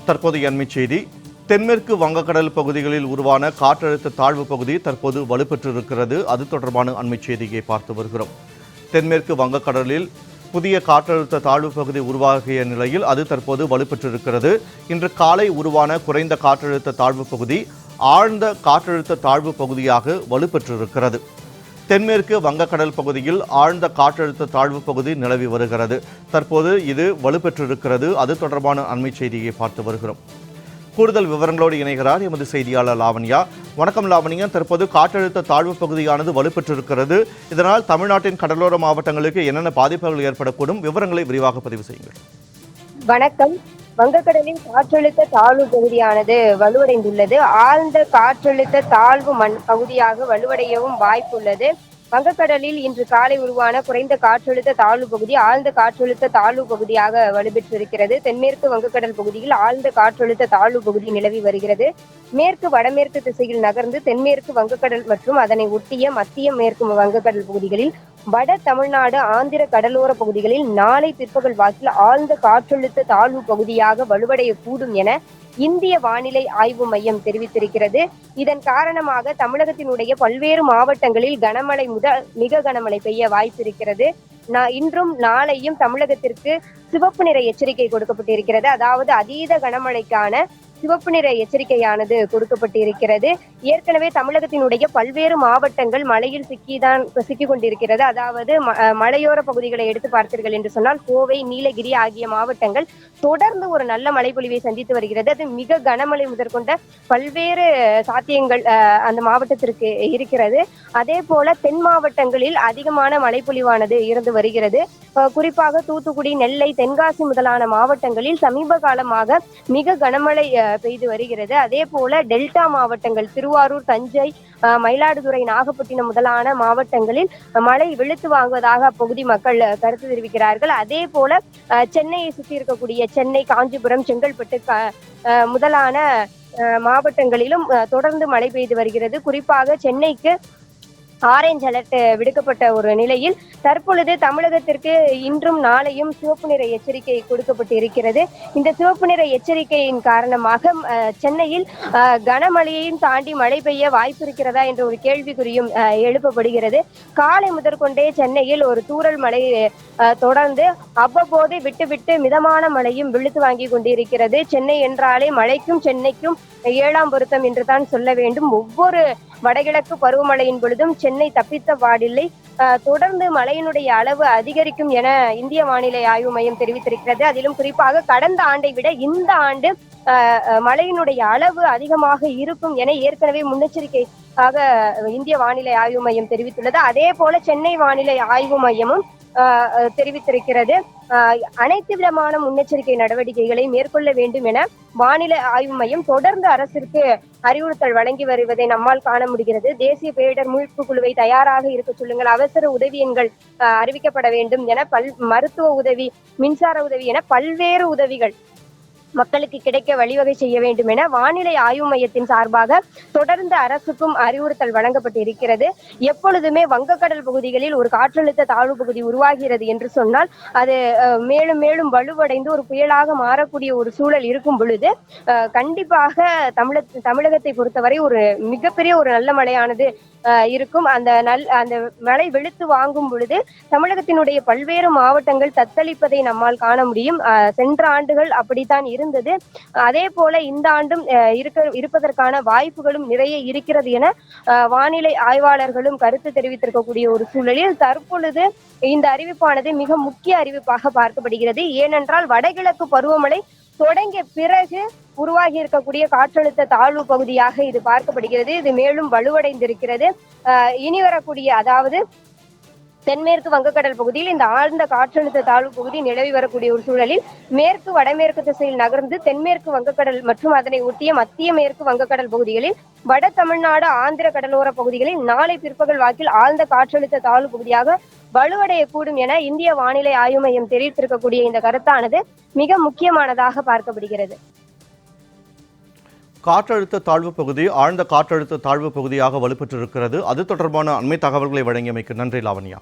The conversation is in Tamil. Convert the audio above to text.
தற்போதைய அண்மைச் செய்தி. தென்மேற்கு வங்கக்கடல் பகுதிகளில் உருவான காற்றழுத்த தாழ்வு பகுதி தற்போது வலுப்பெற்றிருக்கிறது. அது தொடர்பான அண்மைச் செய்தியை பார்த்து வருகிறோம். தென்மேற்கு வங்கக்கடலில் புதிய காற்றழுத்த தாழ்வு பகுதி உருவாகிய நிலையில் அது தற்போது வலுப்பெற்றிருக்கிறது. இன்று காலை உருவான குறைந்த காற்றழுத்த தாழ்வு பகுதி ஆழ்ந்த காற்றழுத்த தாழ்வு பகுதியாக வலுப்பெற்றிருக்கிறது. தென்மேற்கு வங்கக்கடல் பகுதியில் ஆழ்ந்த காற்றழுத்த தாழ்வு பகுதி நிலவி வருகிறது. தற்போது இது வலுப்பெற்றிருக்கிறது. அது தொடர்பான அண்மைச் செய்தியை பார்த்து வருகிறோம். கூடுதல் விவரங்களோடு இணைகிறார் எமது செய்தியாளர் லாவண்யா. வணக்கம் லாவண்யா. தற்போது காற்றழுத்த தாழ்வு பகுதியானது வலுப்பெற்றிருக்கிறது. இதனால் தமிழ்நாட்டின் கடலோர மாவட்டங்களுக்கு என்னென்ன பாதிப்புகள் ஏற்படக்கூடும்? விவரங்களை விரிவாக பதிவு செய்யுங்கள். வணக்கம். வங்கக்கடலின் காற்றழுத்த தாழ்வு பகுதியானது வலுவடைந்துள்ளது. ஆழ்ந்த காற்றழுத்த தாழ்வு பகுதியாக வலுவடையவும் வாய்ப்புள்ளது. வங்கக்கடலில் இன்று காலை உருவான குறைந்த காற்றழுத்த தாழ்வு பகுதி ஆழ்ந்த காற்றழுத்த தாழ்வு பகுதியாக வலுப்பெற்றிருக்கிறது. தென்மேற்கு வங்கக்கடல் பகுதியில் ஆழ்ந்த காற்றழுத்த தாழ்வு பகுதி நிலவி வருகிறது. மேற்கு வடமேற்கு திசையில் நகர்ந்து தென்மேற்கு வங்கக்கடல் மற்றும் அதனை ஒட்டிய மத்திய மேற்கு வங்கக்கடல் பகுதிகளில் வட தமிழ்நாடு ஆந்திர கடலோர பகுதிகளில் நாளை பிற்பகல் வாக்கில் ஆழ்ந்த காற்றழுத்த தாழ்வு பகுதியாக வலுவடையக்கூடும் என இந்திய வானிலை ஆய்வு மையம் தெரிவித்திருக்கிறது. இதன் காரணமாக தமிழகத்தினுடைய பல்வேறு மாவட்டங்களில் கனமழை முதல் மிக கனமழை பெய்ய வாய்ப்பிருக்கிறது. இன்றும் நாளையும் தமிழகத்திற்கு சிவப்பு நிற எச்சரிக்கை கொடுக்கப்பட்டிருக்கிறது. அதாவது அதீத கனமழைக்கான சிவப்பு நிற எச்சரிக்கையானது கொடுக்கப்பட்டிருக்கிறது. ஏற்கனவே தமிழகத்தினுடைய பல்வேறு மாவட்டங்கள் மழையில் சிக்கிக் கொண்டிருக்கிறது. அதாவது மலையோர பகுதிகளை எடுத்து பார்த்தீர்கள் என்று சொன்னால் கோவை, நீலகிரி ஆகிய மாவட்டங்கள் தொடர்ந்து ஒரு நல்ல மழைப்பொழிவை சந்தித்து வருகிறது. அது மிக கனமழை முதற்கொண்ட பல்வேறு சாத்தியங்கள் அந்த மாவட்டத்திற்கு இருக்கிறது. அதே போல தென் மாவட்டங்களில் அதிகமான மழைப்பொழிவானது இருந்து வருகிறது. குறிப்பாக தூத்துக்குடி, நெல்லை, தென்காசி முதலான மாவட்டங்களில் சமீப காலமாக மிக கனமழை பெய்து வருகிறது. அதே போல டெல்டா மாவட்டங்கள் திருவாரூர், தஞ்சை, மயிலாடுதுறை, நாகப்பட்டினம் முதலான மாவட்டங்களில் மழை வெளுத்து வாங்குவதாக அப்பகுதி மக்கள் கருத்து தெரிவிக்கிறார்கள். அதே போல சென்னையை சுற்றி இருக்கக்கூடிய சென்னை, காஞ்சிபுரம், செங்கல்பட்டு முதலான மாவட்டங்களிலும் தொடர்ந்து மழை பெய்து வருகிறது. குறிப்பாக சென்னைக்கு ஆரஞ்ச் அலர்ட் விடுக்கப்பட்ட ஒரு நிலையில் தற்பொழுது தமிழகத்திற்கு இன்றும் நாளையும் சிவப்பு நிற எச்சரிக்கை கொடுக்கப்பட்டிருக்கிறது. இந்த சிவப்பு நிற எச்சரிக்கையின் காரணமாக சென்னையில் கனமழையையும் தாண்டி மழை பெய்ய வாய்ப்பு இருக்கிறதா என்ற ஒரு கேள்விக்குறியும் எழுப்பப்படுகிறது. காலை முதற்கொண்டே சென்னையில் ஒரு தூறல் மழை தொடர்ந்து அவ்வப்போது விட்டு மிதமான மழையும் வெளுத்து வாங்கி கொண்டிருக்கிறது. சென்னை என்றாலே மழைக்கும் சென்னைக்கும் 7ஆம் பொருத்தம் என்றுதான் சொல்ல வேண்டும். ஒவ்வொரு வடகிழக்கு பருவமழையின் பொழுதும் சென்னை தப்பித்த பாடில்லை. தொடர்ந்து மழையினுடைய அளவு அதிகரிக்கும் என இந்திய வானிலை ஆய்வு மையம் தெரிவித்திருக்கிறது. அதிலும் குறிப்பாக கடந்த ஆண்டை விட இந்த ஆண்டு மழையினுடைய அளவு அதிகமாக இருக்கும் என ஏற்கனவே முன்னெச்சரிக்கையாக இந்திய வானிலை ஆய்வு மையம் தெரிவித்துள்ளது. அதே போல சென்னை வானிலை ஆய்வு மையமும் தெரிவித்திருக்கிறது. அனைத்து விதமான முன்னெச்சரிக்கை நடவடிக்கைகளை மேற்கொள்ள வேண்டும் என வானிலை ஆய்வு மையம் தொடர்ந்து அரசிற்கு அறிவுறுத்தல் வழங்கி வருவதை நம்மால் காண முடிகிறது. தேசிய பேரிடர் மீட்பு குழுவை தயாராக இருக்க சொல்லுங்கள், அவசர உதவி எண்கள் அறிவிக்கப்பட வேண்டும் என மருத்துவ உதவி, மின்சார உதவி என பல்வேறு உதவிகள் மக்களுக்கு கிடைக்க வழிவகை செய்ய வேண்டும் என வானிலை ஆய்வு மையத்தின் சார்பாக தொடர்ந்து அரசுக்கும் அறிவுறுத்தல் வழங்கப்பட்டு இருக்கிறது. எப்பொழுதுமே வங்கக்கடல் பகுதிகளில் ஒரு காற்றழுத்த தாழ்வு பகுதி உருவாகிறது என்று சொன்னால் அது மேலும் மேலும் வலுவடைந்து ஒரு புயலாக மாறக்கூடிய ஒரு சூழல் இருக்கும் பொழுது கண்டிப்பாக தமிழகத்தை பொறுத்தவரை ஒரு மிகப்பெரிய ஒரு நல்ல மழையானது இருக்கும். அந்த மழை வெளுத்து வாங்கும் பொழுது தமிழகத்தினுடைய பல்வேறு மாவட்டங்கள் தத்தளிப்பதை நம்மால் காண முடியும். சென்ற ஆண்டுகள் அப்படித்தான் இருந்தது. அதே போல இந்த ஆண்டும் இருப்பதற்கான வாய்ப்புகளும் நிறைய இருக்கிறது என வானிலை ஆய்வாளர்களும் கருத்து தெரிவித்திருக்கக்கூடிய ஒரு சூழலில் தற்பொழுது இந்த அறிவிப்பானது மிக முக்கிய அறிவிப்பாக பார்க்கப்படுகிறது. ஏனென்றால் வடகிழக்கு பருவமழை தொடங்கிய பிறகு உருவாகி இருக்கக்கூடிய காற்றழுத்த தாழ்வு பகுதியாக இது பார்க்கப்படுகிறது. இது மேலும் வலுவடைந்திருக்கிறது. இனி வரக்கூடிய அதாவது தென்மேற்கு வங்கக்கடல் பகுதியில் இந்த ஆழ்ந்த காற்றழுத்த தாழ்வு பகுதி நிலவி வரக்கூடிய ஒரு சூழலில் மேற்கு வடமேற்கு திசையில் நகர்ந்து தென்மேற்கு வங்கக்கடல் மற்றும் அதனை ஒட்டிய மத்திய மேற்கு வங்கக்கடல் பகுதிகளில் வட தமிழ்நாடு ஆந்திர கடலோர பகுதிகளில் நாளை பிற்பகல் வாக்கில் ஆழ்ந்த காற்றழுத்த தாழ்வு பகுதியாக வலுவடையக்கூடும் என இந்திய வானிலை ஆய்வு மையம் தெரிவித்திருக்கக்கூடிய இந்த கருத்தானது மிக முக்கியமானதாக பார்க்கப்படுகிறது. காற்றழுத்த தாழ்வு பகுதி ஆழ்ந்த காற்றழுத்த தாழ்வு பகுதியாக வலுப்பெற்றிருக்கிறது. அது தொடர்பான அண்மை தகவல்களை வழங்கியமைக்கு நன்றி லாவண்யா.